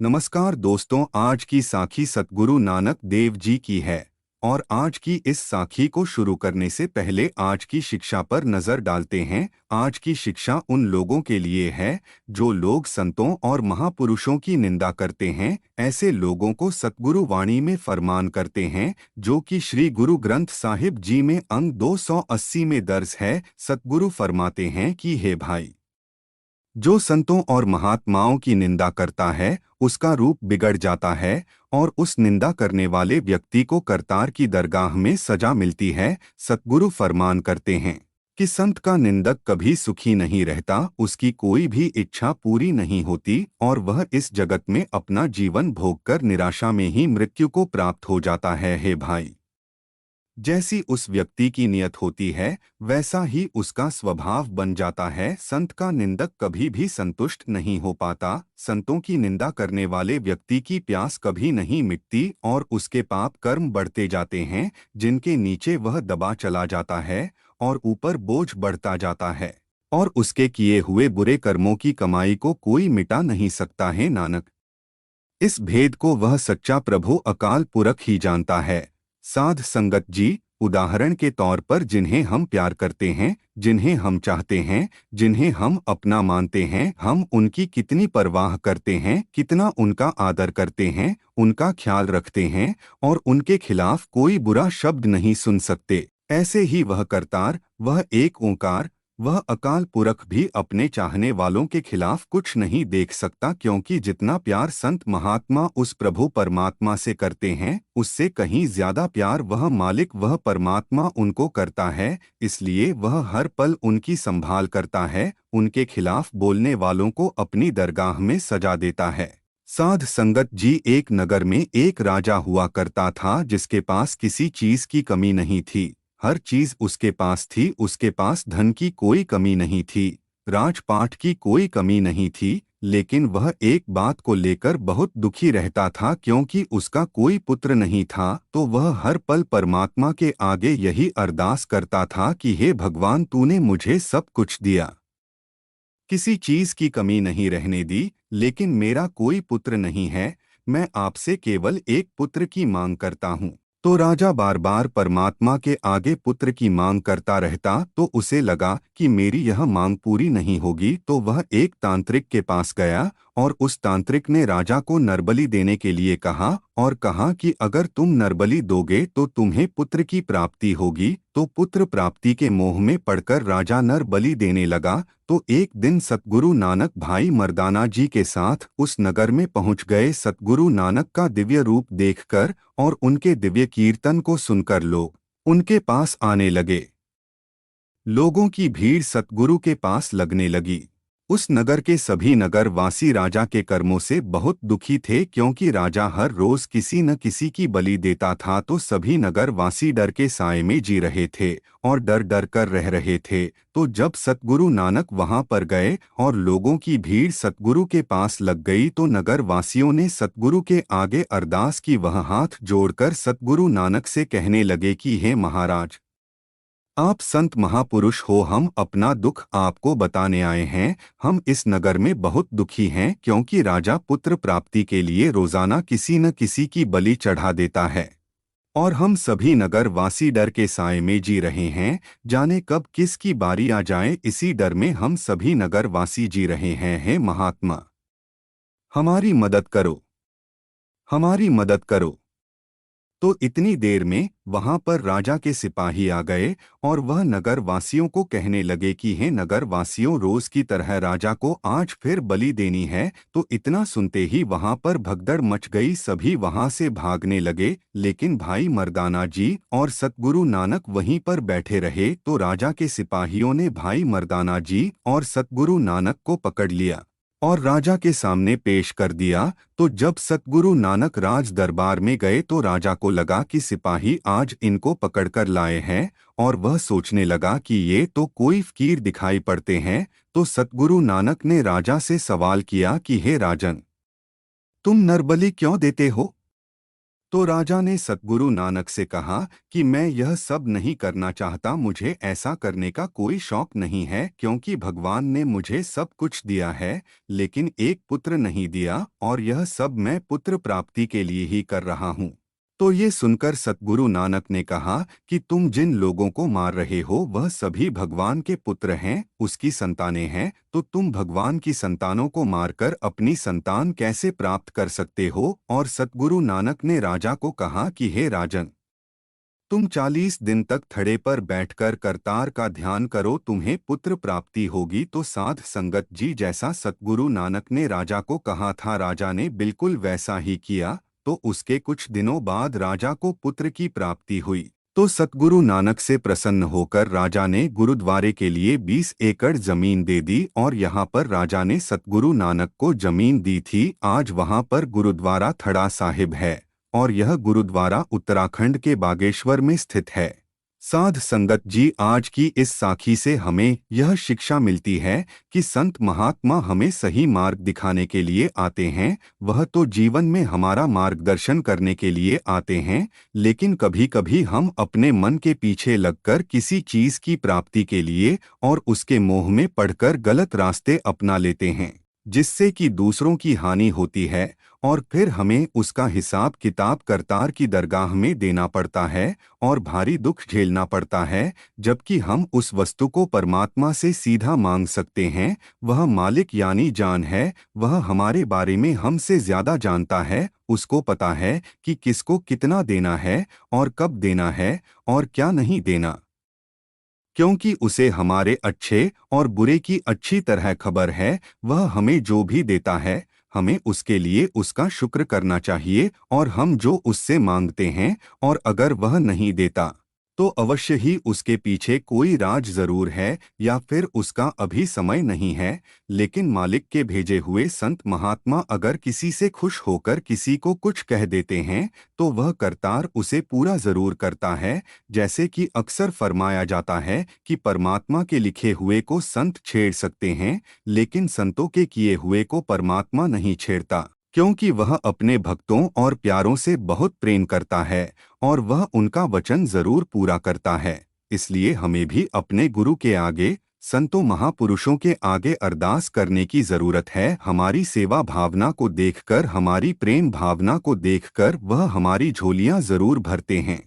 नमस्कार दोस्तों, आज की साखी सतगुरु नानक देव जी की है। और आज की इस साखी को शुरू करने से पहले आज की शिक्षा पर नजर डालते हैं। आज की शिक्षा उन लोगों के लिए है जो लोग संतों और महापुरुषों की निंदा करते हैं। ऐसे लोगों को सतगुरु वाणी में फरमान करते हैं, जो कि श्री गुरु ग्रंथ साहिब जी में अंग 280 में दर्ज है। सतगुरु फरमाते हैं कि हे भाई, जो संतों और महात्माओं की निंदा करता है उसका रूप बिगड़ जाता है, और उस निंदा करने वाले व्यक्ति को करतार की दरगाह में सजा मिलती है। सतगुरु फरमान करते हैं कि संत का निंदक कभी सुखी नहीं रहता, उसकी कोई भी इच्छा पूरी नहीं होती और वह इस जगत में अपना जीवन भोगकर निराशा में ही मृत्यु को प्राप्त हो जाता है। हे भाई, जैसी उस व्यक्ति की नियत होती है वैसा ही उसका स्वभाव बन जाता है। संत का निंदक कभी भी संतुष्ट नहीं हो पाता। संतों की निंदा करने वाले व्यक्ति की प्यास कभी नहीं मिटती और उसके पाप कर्म बढ़ते जाते हैं, जिनके नीचे वह दबा चला जाता है और ऊपर बोझ बढ़ता जाता है, और उसके किए हुए बुरे कर्मों की कमाई को कोई मिटा नहीं सकता है। नानक, इस भेद को वह सच्चा प्रभु अकाल पुरख ही जानता है। साध संगत जी, उदाहरण के तौर पर जिन्हें हम प्यार करते हैं, जिन्हें हम चाहते हैं, जिन्हें हम अपना मानते हैं, हम उनकी कितनी परवाह करते हैं, कितना उनका आदर करते हैं, उनका ख्याल रखते हैं और उनके खिलाफ कोई बुरा शब्द नहीं सुन सकते। ऐसे ही वह करतार, वह एक ओंकार, वह अकाल पुरख भी अपने चाहने वालों के खिलाफ कुछ नहीं देख सकता, क्योंकि जितना प्यार संत महात्मा उस प्रभु परमात्मा से करते हैं, उससे कहीं ज्यादा प्यार वह मालिक, वह परमात्मा उनको करता है। इसलिए वह हर पल उनकी संभाल करता है, उनके खिलाफ बोलने वालों को अपनी दरगाह में सजा देता है। साध संगत जी, एक नगर में एक राजा हुआ करता था जिसके पास किसी चीज की कमी नहीं थी। हर चीज उसके पास थी, उसके पास धन की कोई कमी नहीं थी, राजपाट की कोई कमी नहीं थी, लेकिन वह एक बात को लेकर बहुत दुखी रहता था, क्योंकि उसका कोई पुत्र नहीं था। तो वह हर पल परमात्मा के आगे यही अरदास करता था कि हे भगवान, तूने मुझे सब कुछ दिया, किसी चीज की कमी नहीं रहने दी, लेकिन मेरा कोई पुत्र नहीं है। मैं आपसे केवल एक पुत्र की मांग करता हूँ। तो राजा बार बार परमात्मा के आगे पुत्र की मांग करता रहता, तो उसे लगा कि मेरी यह मांग पूरी नहीं होगी। तो वह एक तांत्रिक के पास गया और उस तांत्रिक ने राजा को नरबलि देने के लिए कहा और कहा कि अगर तुम नरबलि दोगे तो तुम्हें पुत्र की प्राप्ति होगी। तो पुत्र प्राप्ति के मोह में पड़कर राजा नरबलि देने लगा। तो एक दिन सतगुरु नानक भाई मर्दाना जी के साथ उस नगर में पहुंच गए। सतगुरु नानक का दिव्य रूप देखकर और उनके दिव्य कीर्तन को सुनकर लोग उनके पास आने लगे। लोगों की भीड़ सतगुरु के पास लगने लगी। उस नगर के सभी नगर वासी राजा के कर्मों से बहुत दुखी थे, क्योंकि राजा हर रोज किसी न किसी की बलि देता था। तो सभी नगर वासी डर के साए में जी रहे थे और डर डर कर रह रहे थे। तो जब सतगुरु नानक वहां पर गए और लोगों की भीड़ सतगुरु के पास लग गई, तो नगर वासियों ने सतगुरु के आगे अरदास की। वह हाथ जोड़कर सतगुरु नानक से कहने लगे कि हे महाराज, आप संत महापुरुष हो, हम अपना दुख आपको बताने आए हैं। हम इस नगर में बहुत दुखी हैं, क्योंकि राजा पुत्र प्राप्ति के लिए रोजाना किसी न किसी की बलि चढ़ा देता है और हम सभी नगर वासी डर के साए में जी रहे हैं। जाने कब किसकी बारी आ जाए, इसी डर में हम सभी नगर वासी जी रहे हैं। हे महात्मा, हमारी मदद करो, हमारी मदद करो। तो इतनी देर में वहां पर राजा के सिपाही आ गए और वह नगर वासियों को कहने लगे कि हे नगर वासियों, रोज की तरह राजा को आज फिर बलि देनी है। तो इतना सुनते ही वहां पर भगदड़ मच गई, सभी वहां से भागने लगे। लेकिन भाई मर्दाना जी और सतगुरु नानक वहीं पर बैठे रहे। तो राजा के सिपाहियों ने भाई मर्दाना जी और सतगुरु नानक को पकड़ लिया और राजा के सामने पेश कर दिया। तो जब सतगुरु नानक राज दरबार में गए तो राजा को लगा कि सिपाही आज इनको पकड़कर लाए हैं, और वह सोचने लगा कि ये तो कोई फकीर दिखाई पड़ते हैं। तो सतगुरु नानक ने राजा से सवाल किया कि हे राजन, तुम नरबलि क्यों देते हो? तो राजा ने सतगुरु नानक से कहा कि मैं यह सब नहीं करना चाहता, मुझे ऐसा करने का कोई शौक नहीं है, क्योंकि भगवान ने मुझे सब कुछ दिया है, लेकिन एक पुत्र नहीं दिया, और यह सब मैं पुत्र प्राप्ति के लिए ही कर रहा हूँ। तो ये सुनकर सतगुरु नानक ने कहा कि तुम जिन लोगों को मार रहे हो वह सभी भगवान के पुत्र हैं, उसकी संतानें हैं, तो तुम भगवान की संतानों को मारकर अपनी संतान कैसे प्राप्त कर सकते हो? और सतगुरु नानक ने राजा को कहा कि हे राजन, तुम 40 दिन तक थड़े पर बैठकर करतार का ध्यान करो, तुम्हें पुत्र प्राप्ति होगी। तो साध संगत जी, जैसा सतगुरु नानक ने राजा को कहा था, राजा ने बिल्कुल वैसा ही किया। तो उसके कुछ दिनों बाद राजा को पुत्र की प्राप्ति हुई। तो सतगुरु नानक से प्रसन्न होकर राजा ने गुरुद्वारे के लिए 20 एकड़ जमीन दे दी, और यहाँ पर राजा ने सतगुरु नानक को जमीन दी थी। आज वहाँ पर गुरुद्वारा थड़ा साहिब है, और यह गुरुद्वारा उत्तराखंड के बागेश्वर में स्थित है। साध संगत जी, आज की इस साखी से हमें यह शिक्षा मिलती है कि संत महात्मा हमें सही मार्ग दिखाने के लिए आते हैं, वह तो जीवन में हमारा मार्गदर्शन करने के लिए आते हैं, लेकिन कभी कभी हम अपने मन के पीछे लगकर किसी चीज की प्राप्ति के लिए और उसके मोह में पड़कर गलत रास्ते अपना लेते हैं, जिससे कि दूसरों की हानि होती है, और फिर हमें उसका हिसाब किताब करतार की दरगाह में देना पड़ता है और भारी दुख झेलना पड़ता है। जबकि हम उस वस्तु को परमात्मा से सीधा मांग सकते हैं। वह मालिक यानी जान है, वह हमारे बारे में हमसे ज्यादा जानता है। उसको पता है कि किसको कितना देना है और कब देना है और क्या नहीं देना, क्योंकि उसे हमारे अच्छे और बुरे की अच्छी तरह खबर है। वह हमें जो भी देता है, हमें उसके लिए उसका शुक्र करना चाहिए, और हम जो उससे मांगते हैं, और अगर वह नहीं देता तो अवश्य ही उसके पीछे कोई राज जरूर है, या फिर उसका अभी समय नहीं है। लेकिन मालिक के भेजे हुए संत महात्मा अगर किसी से खुश होकर किसी को कुछ कह देते हैं, तो वह करतार उसे पूरा जरूर करता है। जैसे कि अक्सर फरमाया जाता है कि परमात्मा के लिखे हुए को संत छेड़ सकते हैं, लेकिन संतों के किए हुए को परमात्मा नहीं छेड़ता, क्योंकि वह अपने भक्तों और प्यारों से बहुत प्रेम करता है, और वह उनका वचन जरूर पूरा करता है। इसलिए हमें भी अपने गुरु के आगे, संतों महापुरुषों के आगे अरदास करने की जरूरत है। हमारी सेवा भावना को देखकर, हमारी प्रेम भावना को देखकर वह हमारी झोलियां जरूर भरते हैं।